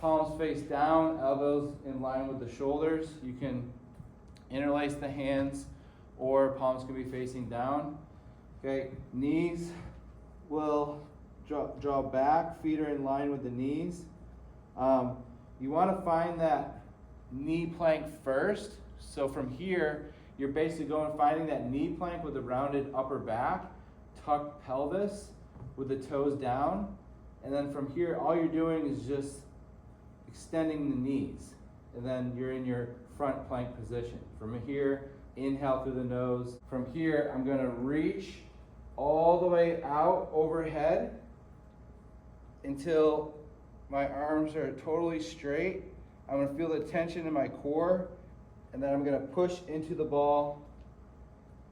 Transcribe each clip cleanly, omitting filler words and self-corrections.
palms face down, elbows in line with the shoulders. You can interlace the hands or palms can be facing down. Okay, knees will draw back, feet are in line with the knees. You want to find that knee plank first. So from here, you're basically finding that knee plank with a rounded upper back, tucked pelvis with the toes down. And then from here, all you're doing is just extending the knees. And then you're in your front plank position. From here, inhale through the nose. From here, I'm gonna reach all the way out overhead until my arms are totally straight. I'm gonna feel the tension in my core, and then I'm gonna push into the ball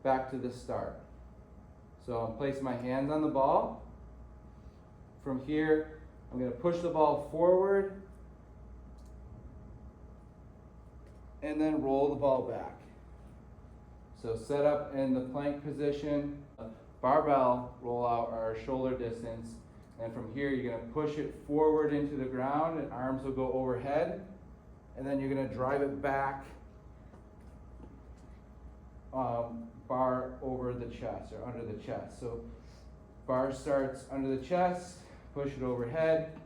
back to the start. So I'm placing my hands on the ball. From here, I'm gonna push the ball forward and then roll the ball back. So set up in the plank position, barbell roll out our shoulder distance, and from here you're gonna push it forward into the ground and arms will go overhead, and then you're gonna drive it back, bar over the chest or under the chest. So bar starts under the chest, push it overhead,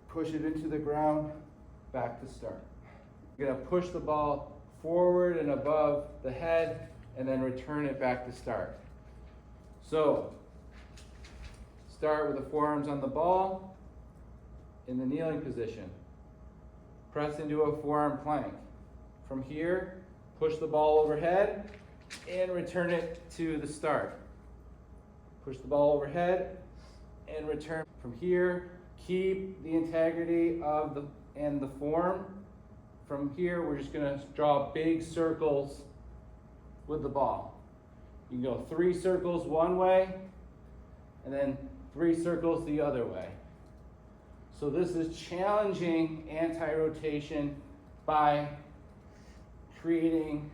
push it into the ground, back to start. You're gonna push the ball forward and above the head and then return it back to start. So start with the forearms on the ball in the kneeling position. Press into a forearm plank. From here, push the ball overhead and return it to the start. Push the ball overhead and return. From here, keep the integrity of the form. From here, we're just gonna draw big circles with the ball. You can go 3 circles one way, and then 3 circles the other way. So this is challenging anti-rotation by creating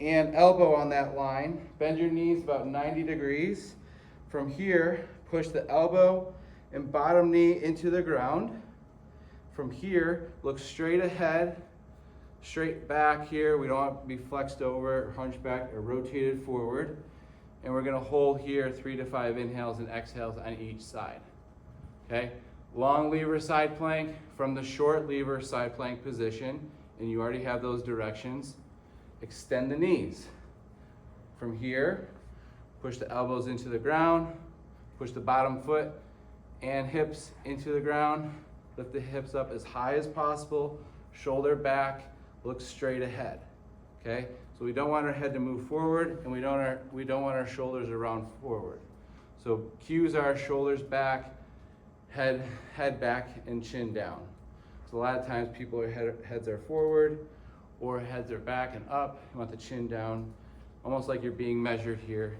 and elbow on that line. Bend your knees about 90 degrees. From here, push the elbow and bottom knee into the ground. From here, look straight ahead, straight back here. We don't want to be flexed over or hunchback or rotated forward. And we're gonna hold here 3 to 5 inhales and exhales on each side. Okay? Long lever side plank from the short lever side plank position, and you already have those directions. Extend the knees. From here, push the elbows into the ground, push the bottom foot and hips into the ground. Lift the hips up as high as possible, shoulder back, look straight ahead. Okay? So we don't want our head to move forward, and we don't want our shoulders around forward. So cues are shoulders back, head back, and chin down. So a lot of times people heads are forward, or heads are back and up. You want the chin down, almost like you're being measured here,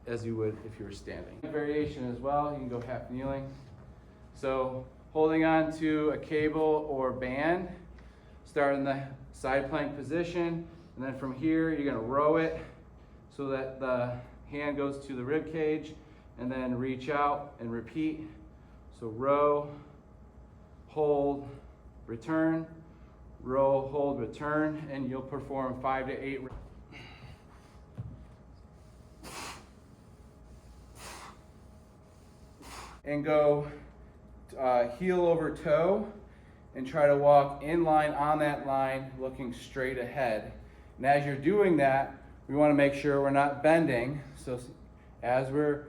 as you would if you were standing. Variation as well, you can go half kneeling. So holding on to a cable or band, start in the side plank position, and then from here you're gonna row it so that the hand goes to the rib cage, and then reach out and repeat. So row, hold, return, row, hold, return, and you'll perform 5 to 8. And go heel over toe and try to walk in line on that line, looking straight ahead. And as you're doing that, we want to make sure we're not bending. So as we're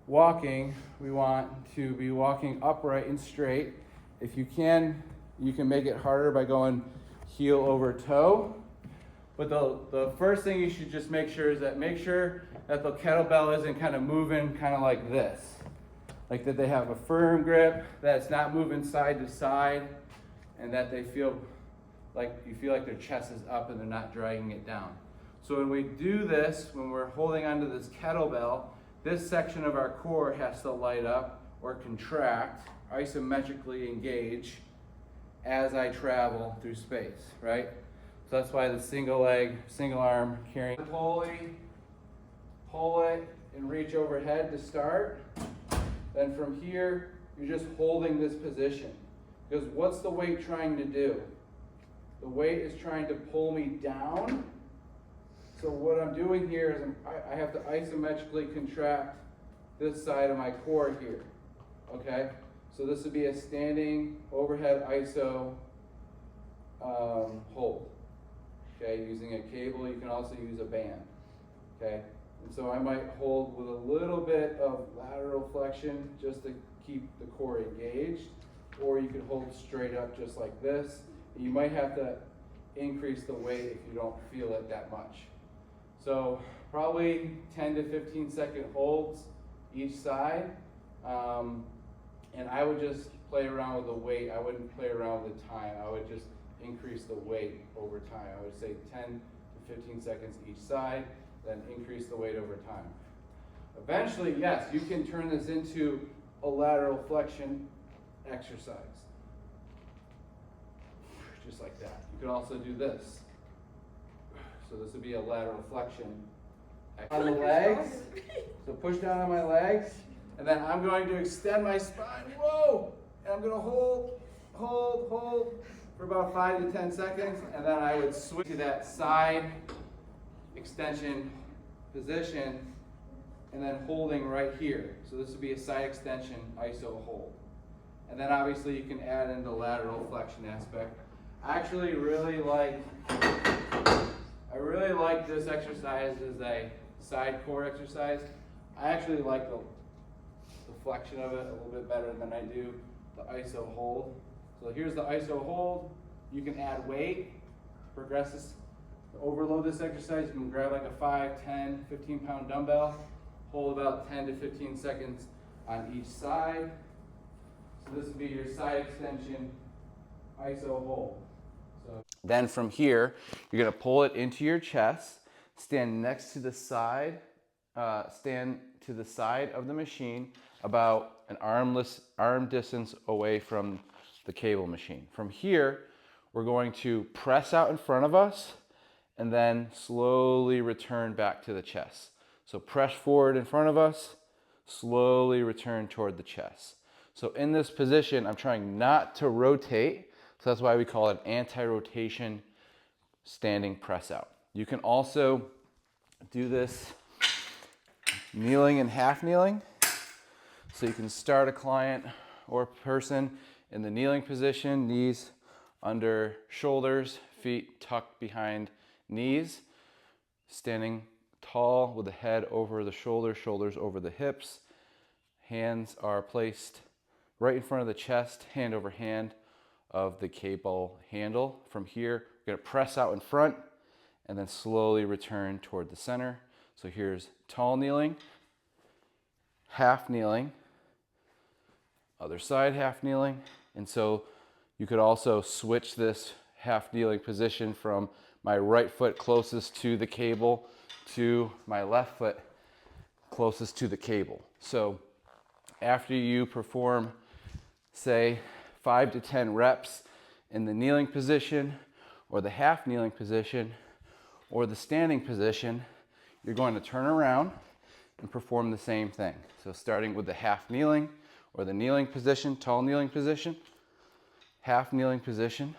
walking, we want to be walking upright and straight. If you can make it harder by going heel over toe. But the first thing you should just make sure that the kettlebell isn't kind of moving kind of like this. Like that they have a firm grip, that it's not moving side to side, and that they feel like their chest is up and they're not dragging it down. So when we do this, when we're holding onto this kettlebell, this section of our core has to light up or contract, isometrically engage as I travel through space, right? So that's why the single leg, single arm carrying the pulley, pull it and reach overhead to start. Then from here, you're just holding this position. Because what's the weight trying to do? The weight is trying to pull me down. So what I'm doing here is I have to isometrically contract this side of my core here, okay? So this would be a standing overhead iso hold, okay? Using a cable, you can also use a band, okay? And so I might hold with a little bit of lateral flexion just to keep the core engaged, or you could hold straight up just like this. You might have to increase the weight if you don't feel it that much. So probably 10 to 15 second holds each side. And I would just play around with the weight. I wouldn't play around with the time. I would just increase the weight over time. I would say 10 to 15 seconds each side, then increase the weight over time. Eventually, yes, you can turn this into a lateral flexion exercise. Just like that. You could also do this. So this would be a lateral flexion. On the legs, so push down on my legs, and then I'm going to extend my spine, whoa! And I'm going to hold for about 5 to 10 seconds, and then I would switch to that side extension position, and then holding right here. So this would be a side extension iso hold. And then obviously you can add in the lateral flexion aspect. I actually really like this exercise as a side core exercise. I actually like the flexion of it a little bit better than I do the iso hold. So here's the iso hold. You can add weight, progress this, overload this exercise. You can grab like a 5, 10, 15 pound dumbbell, hold about 10 to 15 seconds on each side. So this would be your side extension iso hold. So then from here, you're gonna pull it into your chest, stand next to the side, stand to the side of the machine about an arm distance away from the cable machine. From here, we're going to press out in front of us and then slowly return back to the chest. So press forward in front of us, slowly return toward the chest. So in this position, I'm trying not to rotate. So that's why we call it anti-rotation standing press out. You can also do this kneeling and half kneeling. So you can start a client or person in the kneeling position, knees under shoulders, feet tucked behind knees, standing tall with the head over the shoulders, shoulders over the hips. Hands are placed right in front of the chest, hand over hand of the cable handle. From here, we're gonna press out in front and then slowly return toward the center. So here's tall kneeling, half kneeling, other side half kneeling. And so you could also switch this half kneeling position from my right foot closest to the cable to my left foot closest to the cable. So after you perform, say, 5 to 10 reps in the kneeling position or the half kneeling position or the standing position, you're going to turn around and perform the same thing. So starting with the half kneeling or the kneeling position, tall kneeling position, half kneeling position,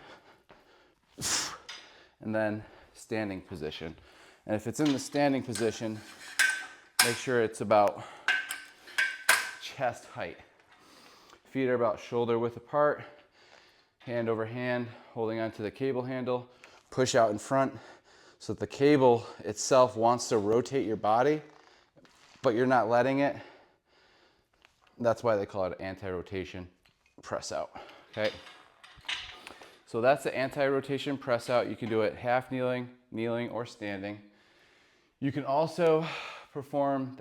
and then standing position. And if it's in the standing position, make sure it's about chest height. Feet are about shoulder width apart, hand over hand, holding onto the cable handle, push out in front so that the cable itself wants to rotate your body, but you're not letting it. That's why they call it anti-rotation press out, okay? So that's the anti-rotation press out. You can do it half kneeling, kneeling, or standing. You can also perform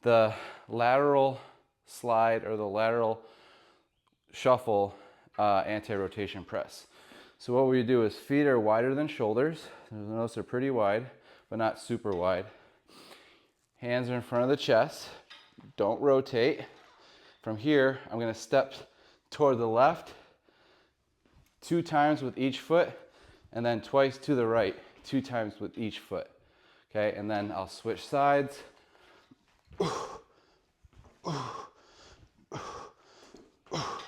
the lateral slide or the lateral shuffle anti-rotation press. So what we do is feet are wider than shoulders. Notice they're pretty wide, but not super wide. Hands are in front of the chest. Don't rotate. From here, I'm going to step toward the left 2 times with each foot, and then twice to the right, 2 times with each foot. Okay, and then I'll switch sides.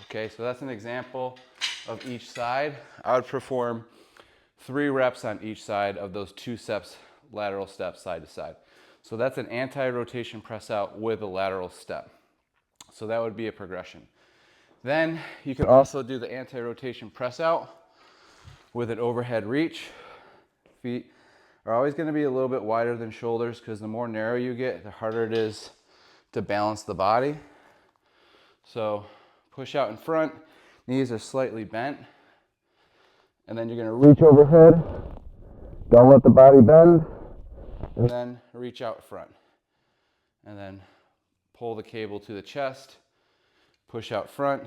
Okay, so that's an example of each side. I would perform 3 reps on each side of those 2 steps, lateral steps side to side. So that's an anti-rotation press out with a lateral step. So that would be a progression. Then you can also do the anti-rotation press out with an overhead reach. Feet are always going to be a little bit wider than shoulders because the more narrow you get, the harder it is to balance the body. So push out in front, knees are slightly bent, and then you're going to reach overhead, don't let the body bend, and then reach out front. And then pull the cable to the chest, push out front,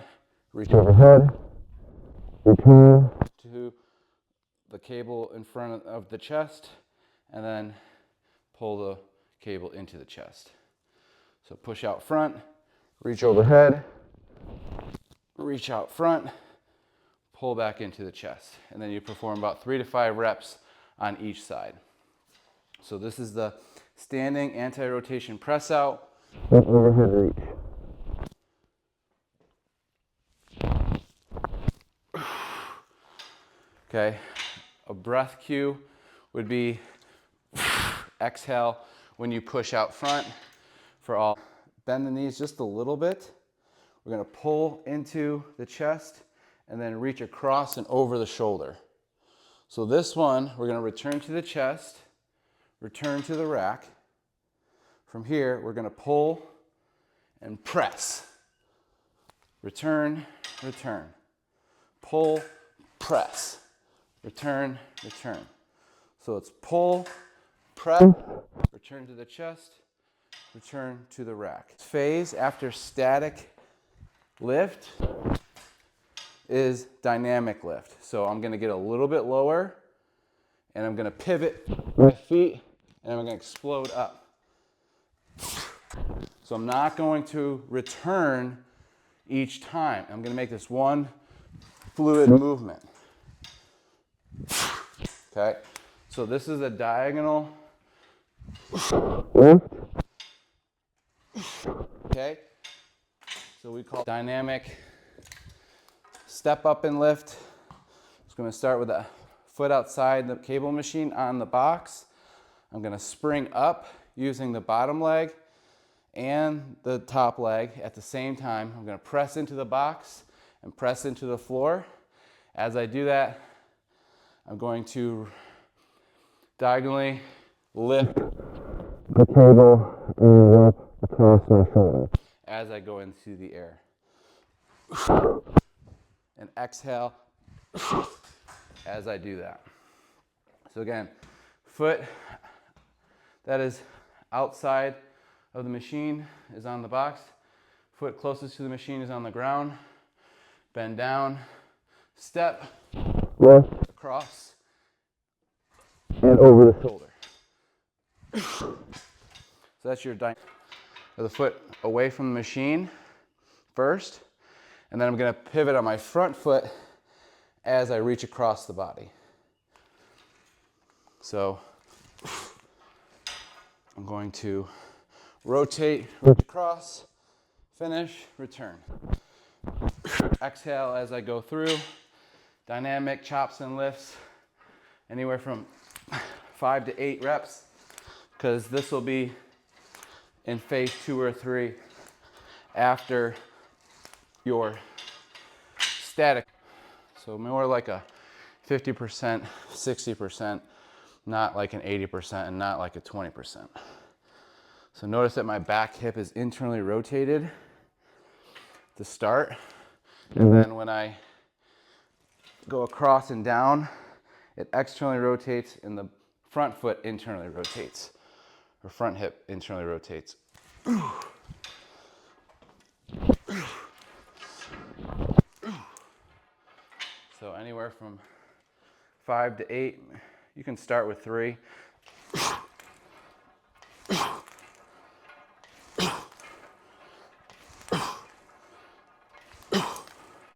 reach overhead, return to the cable in front of the chest, and then pull the cable into the chest. So push out front, reach overhead, reach out front, pull back into the chest. And then you perform about 3 to 5 reps on each side. So this is the standing anti-rotation press out with overhead reach. Okay, a breath cue would be exhale when you push out front. For all, bend the knees just a little bit. We're going to pull into the chest and then reach across and over the shoulder. So this one, we're going to return to the chest, return to the rack. From here, we're going to pull and press. Return, return. Pull, press. Return, return. So it's pull, press, return to the chest, return to the rack. Phase after static lift is dynamic lift. So I'm going to get a little bit lower and I'm going to pivot my feet and I'm going to explode up. So I'm not going to return each time. I'm going to make this one fluid movement. Okay, so this is a diagonal lift. Okay, so we call it dynamic step up and lift. It's going to start with a foot outside the cable machine on the box. I'm going to spring up using the bottom leg and the top leg at the same time. I'm going to press into the box and press into the floor. As I do that, I'm going to diagonally lift the cable and up across my shoulder as I go into the air. And exhale as I do that. So again, foot that is outside of the machine is on the box. Foot closest to the machine is on the ground. Bend down, step, lift, across, and over the shoulder. So that's your the foot away from the machine first, and then I'm going to pivot on my front foot as I reach across the body. So I'm going to rotate, reach across, finish, return. Exhale as I go through. Dynamic chops and lifts, anywhere from 5 to 8 reps, because this will be in phase 2 or 3 after your static. So more like a 50%, 60%, not like an 80% and not like a 20%. So notice that my back hip is internally rotated to start. And then when I go across and down, it externally rotates and the front foot internally rotates, or front hip internally rotates. So anywhere from 5 to 8, you can start with 3.